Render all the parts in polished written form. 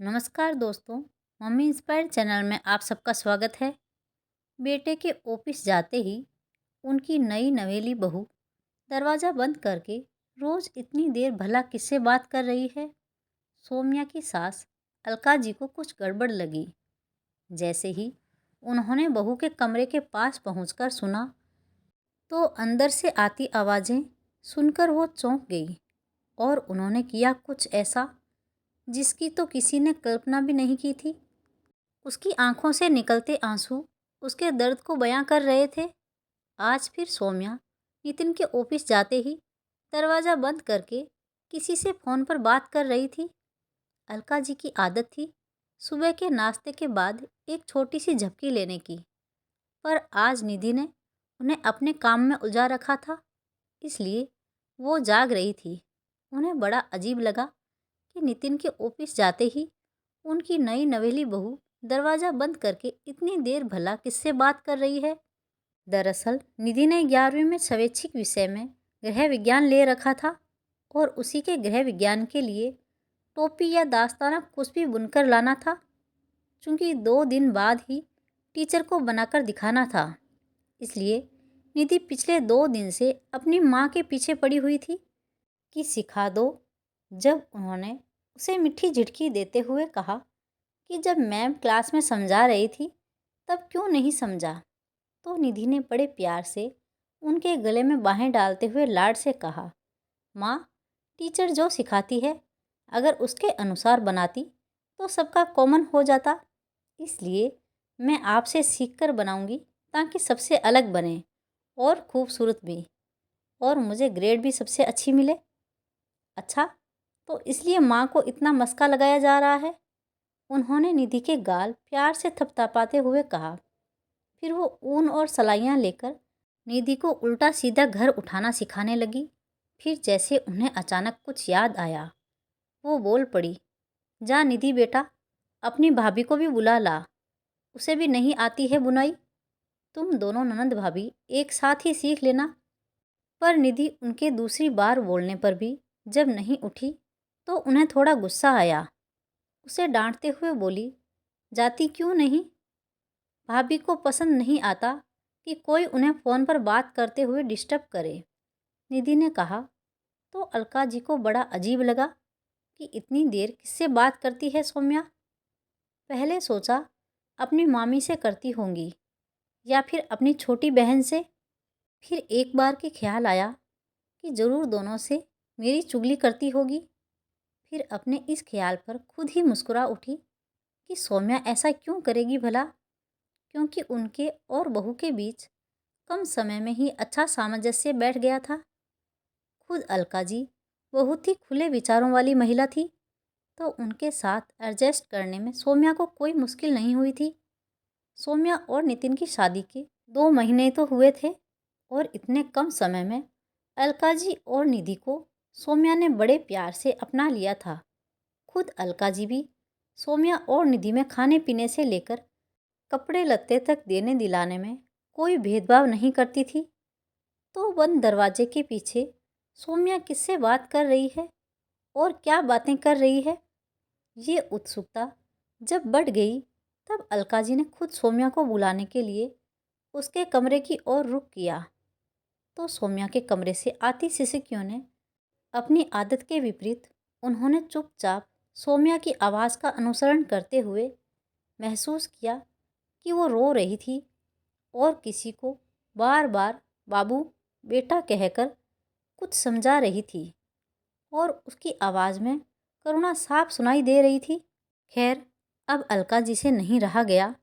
नमस्कार दोस्तों। Mummy inspired channel में आप सबका स्वागत है। बेटे के ऑफिस जाते ही उनकी नई नवेली बहू दरवाज़ा बंद करके रोज़ इतनी देर भला किससे बात कर रही है। सोम्या की सास अलका जी को कुछ गड़बड़ लगी। जैसे ही उन्होंने बहू के कमरे के पास पहुंचकर सुना तो अंदर से आती आवाज़ें सुनकर वो चौंक गई और उन्होंने किया कुछ ऐसा जिसकी तो किसी ने कल्पना भी नहीं की थी। उसकी आंखों से निकलते आंसू उसके दर्द को बयां कर रहे थे। आज फिर सौम्या नितिन के ऑफिस जाते ही दरवाज़ा बंद करके किसी से फ़ोन पर बात कर रही थी। अलका जी की आदत थी सुबह के नाश्ते के बाद एक छोटी सी झपकी लेने की, पर आज निधि ने उन्हें अपने काम में उलझा रखा था, इसलिए वो जाग रही थी। उन्हें बड़ा अजीब लगा कि नितिन के ऑफिस जाते ही उनकी नई नवेली बहू दरवाज़ा बंद करके इतनी देर भला किससे बात कर रही है। दरअसल निधि ने 11वीं में स्वैच्छिक विषय में गृह विज्ञान ले रखा था और उसी के गृह विज्ञान के लिए टोपी या दास्ताना कुछ भी बुनकर लाना था। चूँकि 2 दिन बाद ही टीचर को बनाकर दिखाना था, इसलिए निधि पिछले 2 दिन से अपनी माँ के पीछे पड़ी हुई थी कि सिखा दो। जब उन्होंने उसे मीठी झिड़की देते हुए कहा कि जब मैम क्लास में समझा रही थी तब क्यों नहीं समझा, तो निधि ने बड़े प्यार से उनके गले में बाहें डालते हुए लाड से कहा, माँ, टीचर जो सिखाती है अगर उसके अनुसार बनाती तो सबका कॉमन हो जाता। इसलिए मैं आपसे सीख कर बनाऊंगी ताकि सबसे अलग बने और खूबसूरत भी, और मुझे ग्रेड भी सबसे अच्छी मिले। अच्छा, तो इसलिए माँ को इतना मस्का लगाया जा रहा है? उन्होंने निधि के गाल प्यार से थपथपाते हुए कहा। फिर वो ऊन और सलाइयाँ लेकर निधि को उल्टा सीधा घर उठाना सिखाने लगी। फिर जैसे उन्हें अचानक कुछ याद आया, वो बोल पड़ी, जा निधि बेटा, अपनी भाभी को भी बुला ला, उसे भी नहीं आती है बुनाई। तुम दोनों ननद भाभी एक साथ ही सीख लेना। पर निधि उनके दूसरी बार बोलने पर भी जब नहीं उठी तो उन्हें थोड़ा गुस्सा आया। उसे डांटते हुए बोली, जाती क्यों नहीं? भाभी को पसंद नहीं आता कि कोई उन्हें फ़ोन पर बात करते हुए डिस्टर्ब करे। निधि ने कहा। तो अलका जी को बड़ा अजीब लगा कि इतनी देर किससे बात करती है सौम्या। पहले सोचा अपनी मामी से करती होंगी या फिर अपनी छोटी बहन से। फिर एक बार के ख्याल आया कि ज़रूर दोनों से मेरी चुगली करती होगी। फिर अपने इस ख्याल पर खुद ही मुस्कुरा उठी कि सौम्या ऐसा क्यों करेगी भला, क्योंकि उनके और बहू के बीच कम समय में ही अच्छा सामंजस्य बैठ गया था। खुद अलका जी बहुत ही खुले विचारों वाली महिला थी, तो उनके साथ एडजस्ट करने में सौम्या को कोई मुश्किल नहीं हुई थी। सौम्या और नितिन की शादी के 2 महीने तो हुए थे और इतने कम समय में अलका जी और निधि को सौम्या ने बड़े प्यार से अपना लिया था। खुद अलका जी भी सौम्या और निधि में खाने पीने से लेकर कपड़े लत्ते तक देने दिलाने में कोई भेदभाव नहीं करती थी। तो बंद दरवाजे के पीछे सौम्या किससे बात कर रही है और क्या बातें कर रही है, ये उत्सुकता जब बढ़ गई तब अलका जी ने खुद सौम्या को बुलाने के लिए उसके कमरे की ओर रुख किया। तो सौम्या के कमरे से आती सिसकियों ने अपनी आदत के विपरीत उन्होंने चुपचाप सौम्या की आवाज़ का अनुसरण करते हुए महसूस किया कि वो रो रही थी और किसी को बार बार बाबू, बेटा कहकर कुछ समझा रही थी और उसकी आवाज़ में करुणा साफ सुनाई दे रही थी। खैर, अब अलका जी से नहीं रहा गया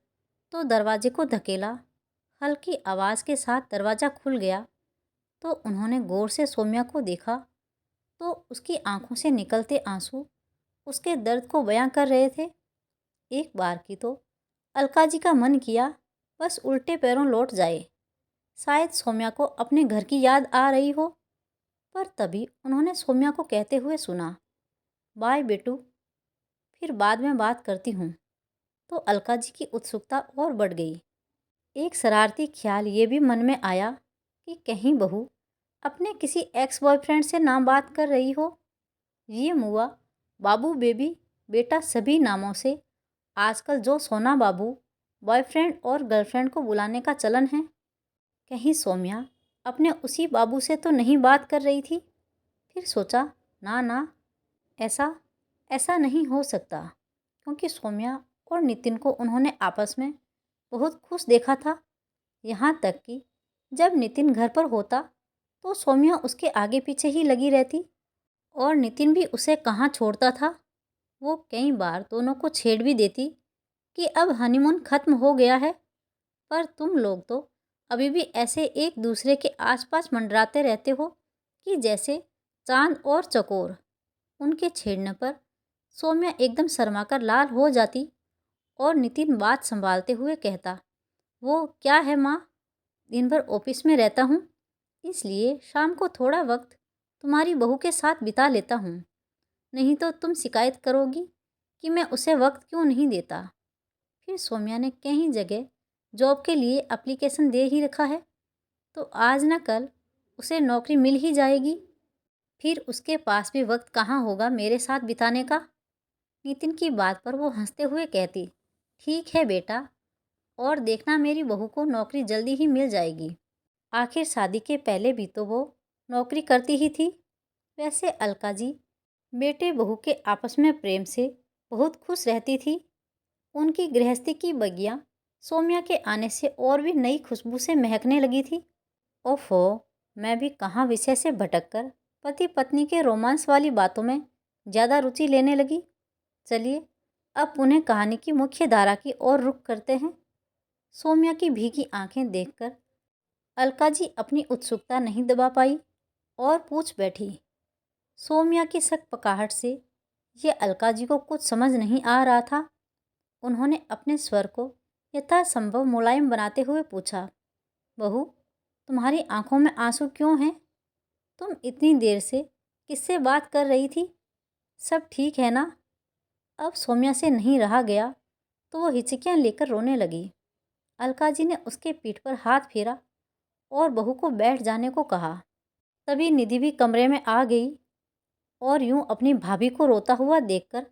तो दरवाजे को धकेला। हल्की आवाज़ के साथ दरवाज़ा खुल गया तो उन्होंने गौर से सौम्या को देखा तो उसकी आंखों से निकलते आंसू उसके दर्द को बयां कर रहे थे। एक बार की तो अलका जी का मन किया बस उल्टे पैरों लौट जाए। शायद सौम्या को अपने घर की याद आ रही हो। पर तभी उन्होंने सौम्या को कहते हुए सुना, बाय बेटू, फिर बाद में बात करती हूँ। तो अलका जी की उत्सुकता और बढ़ गई। एक शरारती ख्याल ये भी मन में आया कि कहीं बहू अपने किसी एक्स बॉयफ्रेंड से ना बात कर रही हो। ये मुआ बाबू बेबी बेटा सभी नामों से आजकल जो सोना बाबू बॉयफ्रेंड और गर्लफ्रेंड को बुलाने का चलन है, कहीं सौम्या अपने उसी बाबू से तो नहीं बात कर रही थी। फिर सोचा, ना ना, ऐसा ऐसा नहीं हो सकता, क्योंकि सौम्या और नितिन को उन्होंने आपस में बहुत खुश देखा था। यहाँ तक कि जब नितिन घर पर होता तो सौम्या उसके आगे पीछे ही लगी रहती और नितिन भी उसे कहाँ छोड़ता था। वो कई बार दोनों को छेड़ भी देती कि अब हनीमून खत्म हो गया है, पर तुम लोग तो अभी भी ऐसे एक दूसरे के आसपास मंडराते रहते हो कि जैसे चांद और चकोर। उनके छेड़ने पर सौम्या एकदम शर्माकर लाल हो जाती और नितिन बात संभालते हुए कहता, वो क्या है माँ, दिन भर ऑफिस में रहता हूँ, इसलिए शाम को थोड़ा वक्त तुम्हारी बहू के साथ बिता लेता हूँ। नहीं तो तुम शिकायत करोगी कि मैं उसे वक्त क्यों नहीं देता। फिर सौम्या ने कई जगह जॉब के लिए एप्लीकेशन दे ही रखा है, तो आज न कल उसे नौकरी मिल ही जाएगी। फिर उसके पास भी वक्त कहाँ होगा मेरे साथ बिताने का। नितिन की बात पर वो हंसते हुए कहती, ठीक है बेटा, और देखना मेरी बहू को नौकरी जल्दी ही मिल जाएगी। आखिर शादी के पहले भी तो वो नौकरी करती ही थी। वैसे अलका जी बेटे बहू के आपस में प्रेम से बहुत खुश रहती थी। उनकी गृहस्थी की बगिया सौम्या के आने से और भी नई खुशबू से महकने लगी थी। ओफो, मैं भी कहाँ विषय से भटक कर पति पत्नी के रोमांस वाली बातों में ज़्यादा रुचि लेने लगी। चलिए अब पुनः कहानी की मुख्य धारा की ओर रुख करते हैं। सौम्या की भीगी आंखें देखकर अलका जी अपनी उत्सुकता नहीं दबा पाई और पूछ बैठी। सौम्या की सकपकाहट से ये अलका जी को कुछ समझ नहीं आ रहा था। उन्होंने अपने स्वर को यथासंभव मुलायम बनाते हुए पूछा, बहू, तुम्हारी आंखों में आंसू क्यों हैं? तुम इतनी देर से किससे बात कर रही थी? सब ठीक है ना? अब सौम्या से नहीं रहा गया तो वो हिचकियाँ लेकर रोने लगी। अलका जी ने उसके पीठ पर हाथ फेरा और बहू को बैठ जाने को कहा। तभी निधि भी कमरे में आ गई और यूं अपनी भाभी को रोता हुआ देखकर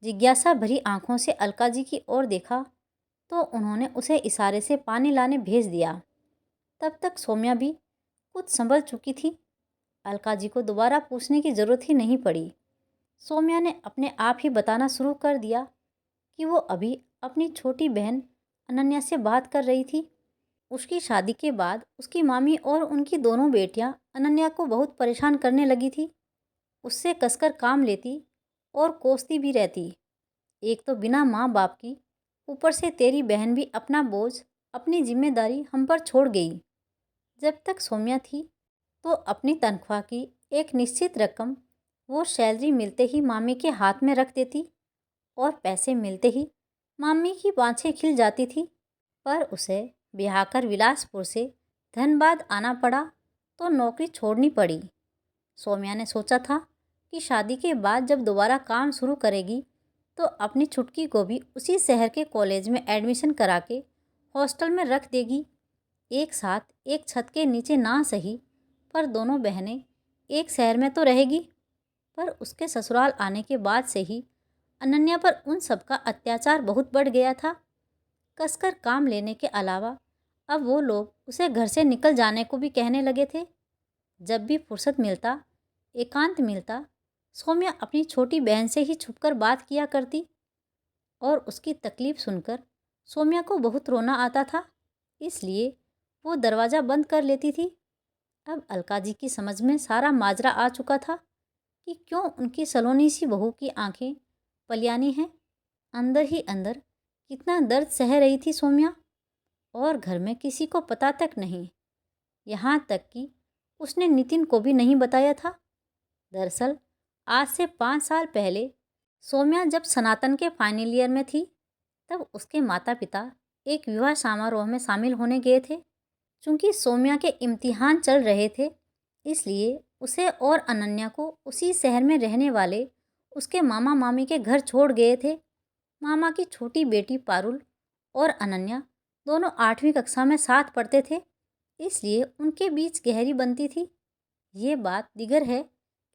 जिज्ञासा भरी आंखों से अलका जी की ओर देखा तो उन्होंने उसे इशारे से पानी लाने भेज दिया। तब तक सौम्या भी कुछ संभल चुकी थी। अलका जी को दोबारा पूछने की ज़रूरत ही नहीं पड़ी। सौम्या ने अपने आप ही बताना शुरू कर दिया कि वो अभी अपनी छोटी बहन अनन्या से बात कर रही थी। उसकी शादी के बाद उसकी मामी और उनकी दोनों बेटियां अनन्या को बहुत परेशान करने लगी थी। उससे कसकर काम लेती और कोसती भी रहती। एक तो बिना माँ बाप की, ऊपर से तेरी बहन भी अपना बोझ, अपनी जिम्मेदारी हम पर छोड़ गई। जब तक सौम्या थी तो अपनी तनख्वाह की एक निश्चित रकम वो सैलरी मिलते ही मामी के हाथ में रख देती और पैसे मिलते ही मामी की बाँछें खिल जाती थी। पर उसे ब्याह कर बिलासपुर से धनबाद आना पड़ा तो नौकरी छोड़नी पड़ी। सौम्या ने सोचा था कि शादी के बाद जब दोबारा काम शुरू करेगी तो अपनी छुटकी को भी उसी शहर के कॉलेज में एडमिशन करा के हॉस्टल में रख देगी। एक साथ एक छत के नीचे ना सही, पर दोनों बहनें एक शहर में तो रहेगी। पर उसके ससुराल आने के बाद से ही अनन्या पर उन सब का अत्याचार बहुत बढ़ गया था। कसकर काम लेने के अलावा अब वो लोग उसे घर से निकल जाने को भी कहने लगे थे। जब भी फुर्सत मिलता, एकांत मिलता, सौम्या अपनी छोटी बहन से ही छुपकर बात किया करती और उसकी तकलीफ सुनकर सौम्या को बहुत रोना आता था, इसलिए वो दरवाज़ा बंद कर लेती थी। अब अलका जी की समझ में सारा माजरा आ चुका था कि क्यों उनकी सलोनी सी बहू की आंखें पलियानी हैं। अंदर ही अंदर कितना दर्द सह रही थी सौम्या, और घर में किसी को पता तक नहीं। यहाँ तक कि उसने नितिन को भी नहीं बताया था। दरअसल आज से 5 साल पहले सौम्या जब सनातन के फाइनल ईयर में थी तब उसके माता पिता एक विवाह समारोह में शामिल होने गए थे। चूँकि सौम्या के इम्तिहान चल रहे थे, इसलिए उसे और अनन्या को उसी शहर में रहने वाले उसके मामा मामी के घर छोड़ गए थे। मामा की छोटी बेटी पारुल और अनन्या दोनों 8वीं कक्षा में साथ पढ़ते थे, इसलिए उनके बीच गहरी बनती थी। ये बात दिगर है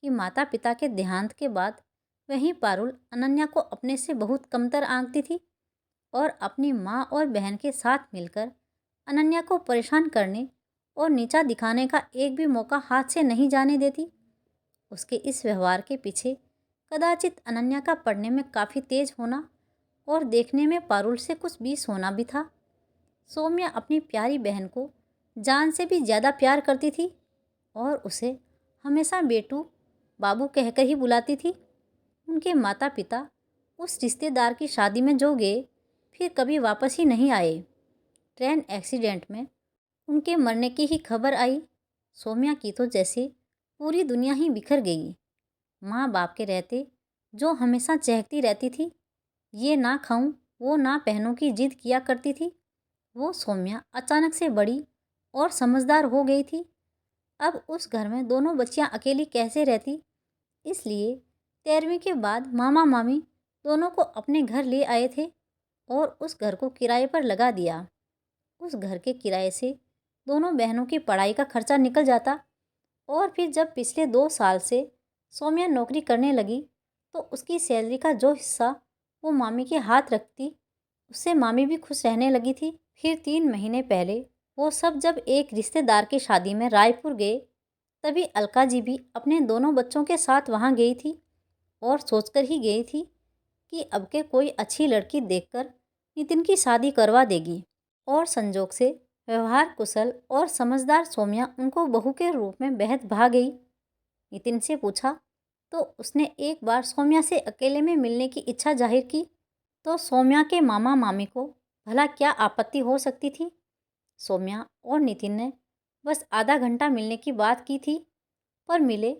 कि माता पिता के देहांत के बाद वहीं पारुल अनन्या को अपने से बहुत कमतर आंकती थी और अपनी माँ और बहन के साथ मिलकर अनन्या को परेशान करने और नीचा दिखाने का एक भी मौका हाथ से नहीं जाने देती। उसके इस व्यवहार के पीछे कदाचित अनन्या का पढ़ने में काफ़ी तेज होना और देखने में पारुल से कुछ 20 होना भी था। सौम्या अपनी प्यारी बहन को जान से भी ज़्यादा प्यार करती थी और उसे हमेशा बेटू बाबू कहकर ही बुलाती थी। उनके माता पिता उस रिश्तेदार की शादी में जो गए फिर कभी वापस ही नहीं आए। ट्रेन एक्सीडेंट में उनके मरने की ही खबर आई। सौम्या की तो जैसे पूरी दुनिया ही बिखर गई। माँ बाप के रहते जो हमेशा चहकती रहती थी, ये ना खाऊं वो ना पहनूं की जिद किया करती थी, वो सौम्या अचानक से बड़ी और समझदार हो गई थी। अब उस घर में दोनों बच्चियां अकेली कैसे रहती, इसलिए 13वीं के बाद मामा मामी दोनों को अपने घर ले आए थे और उस घर को किराए पर लगा दिया। उस घर के किराए से दोनों बहनों की पढ़ाई का खर्चा निकल जाता और फिर जब पिछले 2 साल से सौम्या नौकरी करने लगी तो उसकी सैलरी का जो हिस्सा वो मामी के हाथ रखती, उससे मामी भी खुश रहने लगी थी। फिर 3 महीने पहले वो सब जब एक रिश्तेदार की शादी में रायपुर गए, तभी अलका जी भी अपने दोनों बच्चों के साथ वहाँ गई थी और सोचकर ही गई थी कि अब के कोई अच्छी लड़की देखकर नितिन की शादी करवा देगी। और संजोग से व्यवहार कुशल और समझदार सौम्या उनको बहू के रूप में बेहद भा गई। नितिन से पूछा तो उसने एक बार सौम्या से अकेले में मिलने की इच्छा जाहिर की, तो सौम्या के मामा मामी को भला क्या आपत्ति हो सकती थी। सौम्या और नितिन ने बस आधा घंटा मिलने की बात की थी, पर मिले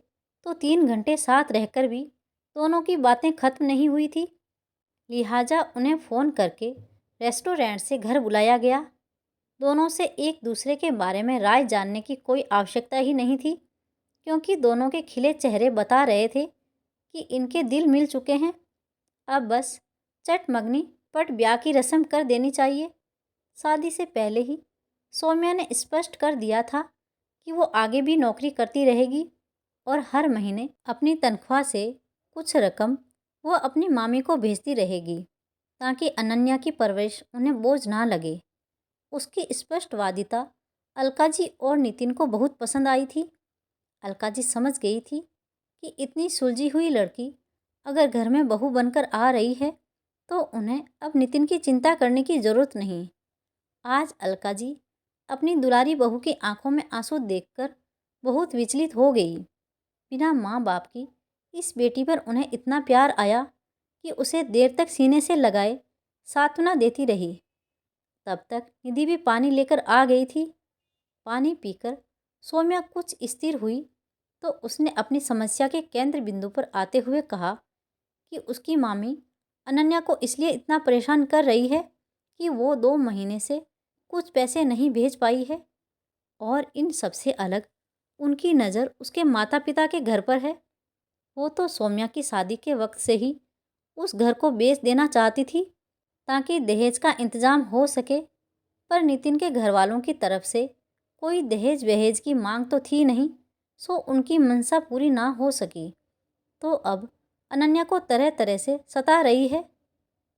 तो 3 घंटे साथ रहकर भी दोनों की बातें खत्म नहीं हुई थी। लिहाजा उन्हें फ़ोन करके रेस्टोरेंट से घर बुलाया गया। दोनों से एक दूसरे के बारे में राय जानने की कोई आवश्यकता ही नहीं थी, क्योंकि दोनों के खिले चेहरे बता रहे थे कि इनके दिल मिल चुके हैं। अब बस चटमगनी पट ब्याह की रस्म कर देनी चाहिए। शादी से पहले ही सौम्या ने स्पष्ट कर दिया था कि वो आगे भी नौकरी करती रहेगी और हर महीने अपनी तनख्वाह से कुछ रकम वो अपनी मामी को भेजती रहेगी, ताकि अनन्या की परवरिश उन्हें बोझ ना लगे। उसकी स्पष्टवादिता अलका जी और नितिन को बहुत पसंद आई थी। अलका जी समझ गई थी कि इतनी सुलझी हुई लड़की अगर घर में बहू बनकर आ रही है तो उन्हें अब नितिन की चिंता करने की ज़रूरत नहीं। आज अलका जी अपनी दुलारी बहू की आंखों में आंसू देखकर बहुत विचलित हो गई। बिना माँ बाप की इस बेटी पर उन्हें इतना प्यार आया कि उसे देर तक सीने से लगाए सांत्वना देती रही। तब तक निधि भी पानी लेकर आ गई थी। पानी पीकर सौम्या कुछ स्थिर हुई तो उसने अपनी समस्या के केंद्र बिंदु पर आते हुए कहा कि उसकी मामी अनन्या को इसलिए इतना परेशान कर रही है कि वो 2 महीने से कुछ पैसे नहीं भेज पाई है, और इन सबसे अलग उनकी नज़र उसके माता पिता के घर पर है। वो तो सौम्या की शादी के वक्त से ही उस घर को बेच देना चाहती थी ताकि दहेज का इंतज़ाम हो सके, पर नितिन के घर वालों की तरफ से कोई दहेज वहेज की मांग तो थी नहीं, सो उनकी मनसा पूरी ना हो सकी। तो अब अनन्या को तरह तरह से सता रही है।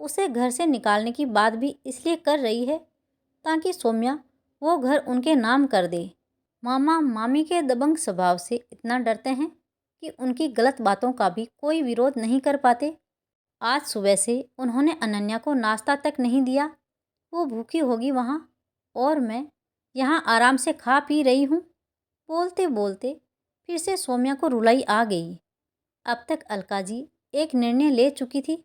उसे घर से निकालने की बात भी इसलिए कर रही है ताकि सौम्या वो घर उनके नाम कर दे। मामा मामी के दबंग स्वभाव से इतना डरते हैं कि उनकी गलत बातों का भी कोई विरोध नहीं कर पाते। आज सुबह से उन्होंने अनन्या को नाश्ता तक नहीं दिया। वो भूखी होगी वहाँ, और मैं यहाँ आराम से खा पी रही हूँ। बोलते बोलते फिर से सौम्या को रुलाई आ गई। अब तक अलका जी एक निर्णय ले चुकी थी।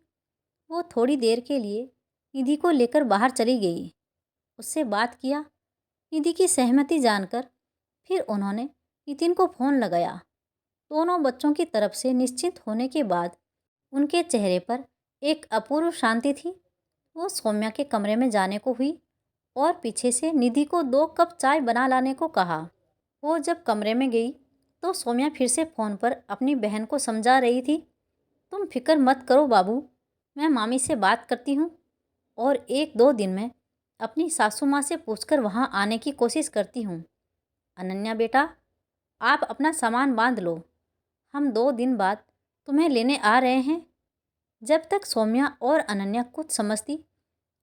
वो थोड़ी देर के लिए निधि को लेकर बाहर चली गई। उससे बात किया। निधि की सहमति जानकर फिर उन्होंने नितिन को फ़ोन लगाया। दोनों बच्चों की तरफ से निश्चिंत होने के बाद उनके चेहरे पर एक अपूर्व शांति थी। वो सौम्या के कमरे में जाने को हुई और पीछे से निधि को 2 कप चाय बना लाने को कहा। वो जब कमरे में गई तो सौम्या फिर से फ़ोन पर अपनी बहन को समझा रही थी, तुम फिक्र मत करो बाबू, मैं मामी से बात करती हूँ और 1-2 दिन में अपनी सासू माँ से पूछकर वहाँ आने की कोशिश करती हूँ। अनन्या बेटा, आप अपना सामान बांध लो, हम 2 दिन बाद तुम्हें लेने आ रहे हैं। जब तक सौम्या और अनन्या कुछ समझती,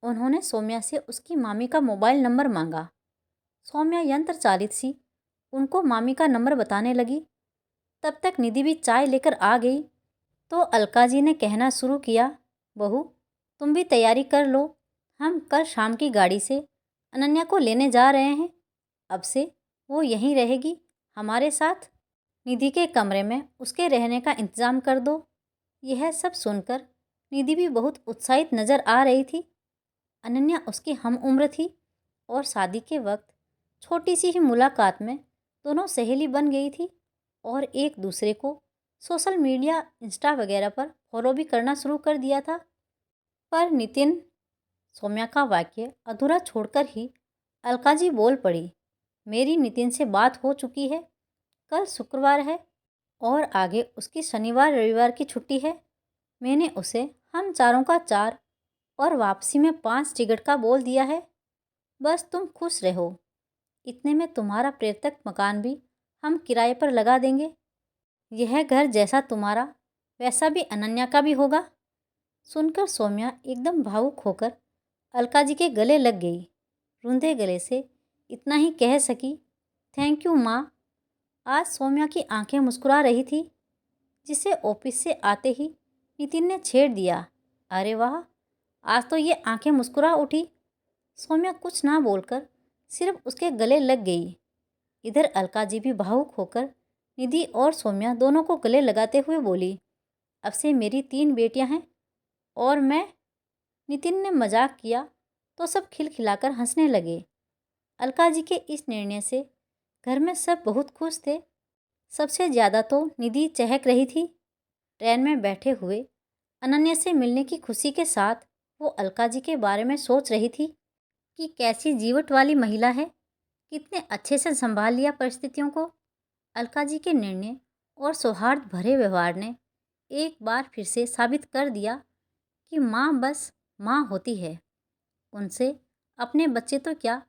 उन्होंने सौम्या से उसकी मामी का मोबाइल नंबर मांगा। सौम्या यंत्र चालित सी उनको मामी का नंबर बताने लगी। तब तक निधि भी चाय लेकर आ गई तो अलका जी ने कहना शुरू किया, बहू तुम भी तैयारी कर लो, हम कल शाम की गाड़ी से अनन्या को लेने जा रहे हैं। अब से वो यहीं रहेगी हमारे साथ। निधि के कमरे में उसके रहने का इंतज़ाम कर दो। यह सब सुनकर निधि भी बहुत उत्साहित नज़र आ रही थी। अनन्या उसकी हम उम्र थी और शादी के वक्त छोटी सी ही मुलाकात में दोनों सहेली बन गई थी और एक दूसरे को सोशल मीडिया इंस्टा वगैरह पर फॉलो भी करना शुरू कर दिया था। पर नितिन, सौम्या का वाक्य अधूरा छोड़कर ही अलका जी बोल पड़ी, मेरी नितिन से बात हो चुकी है। कल शुक्रवार है और आगे उसकी शनिवार रविवार की छुट्टी है। मैंने उसे हम चारों का 4 और वापसी में 5 टिकट का बोल दिया है। बस तुम खुश रहो। इतने में तुम्हारा प्रेतक मकान भी हम किराए पर लगा देंगे। यह घर जैसा तुम्हारा वैसा भी अनन्या का भी होगा। सुनकर सौम्या एकदम भावुक होकर अलका जी के गले लग गई। रूंधे गले से इतना ही कह सकी, थैंक यू माँ। आज सौम्या की आंखें मुस्कुरा रही थी, जिसे ऑफिस से आते ही नितिन ने छेड़ दिया, अरे वाह, आज तो ये आंखें मुस्कुरा उठी। सौम्या कुछ ना बोलकर सिर्फ उसके गले लग गई। इधर अलका जी भी भावुक होकर निधि और सौम्या दोनों को गले लगाते हुए बोली, अब से मेरी 3 बेटियां हैं और मैं। नितिन ने मजाक किया तो सब खिलखिलाकर हंसने लगे। अलका जी के इस निर्णय से घर में सब बहुत खुश थे। सबसे ज़्यादा तो निधि चहक रही थी। ट्रेन में बैठे हुए अनन्या से मिलने की खुशी के साथ वो अलका जी के बारे में सोच रही थी कि कैसी जीवट वाली महिला है, कितने अच्छे से संभाल लिया परिस्थितियों को। अलका जी के निर्णय और सौहार्द भरे व्यवहार ने एक बार फिर से साबित कर दिया कि माँ बस माँ होती है। उनसे अपने बच्चे तो क्या,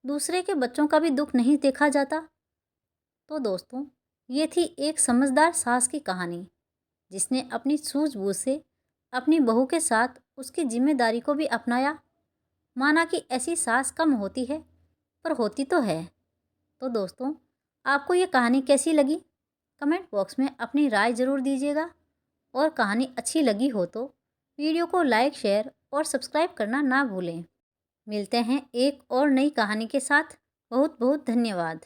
दूसरे के बच्चों का भी दुख नहीं देखा जाता। तो दोस्तों, ये थी एक समझदार सास की कहानी, जिसने अपनी सूझबूझ से अपनी बहू के साथ उसकी जिम्मेदारी को भी अपनाया। माना कि ऐसी सास कम होती है, पर होती तो है। तो दोस्तों, आपको ये कहानी कैसी लगी? कमेंट बॉक्स में अपनी राय ज़रूर दीजिएगा और कहानी अच्छी लगी हो तो वीडियो को लाइक, शेयर और सब्सक्राइब करना ना भूलें। मिलते हैं एक और नई कहानी के साथ। बहुत बहुत धन्यवाद।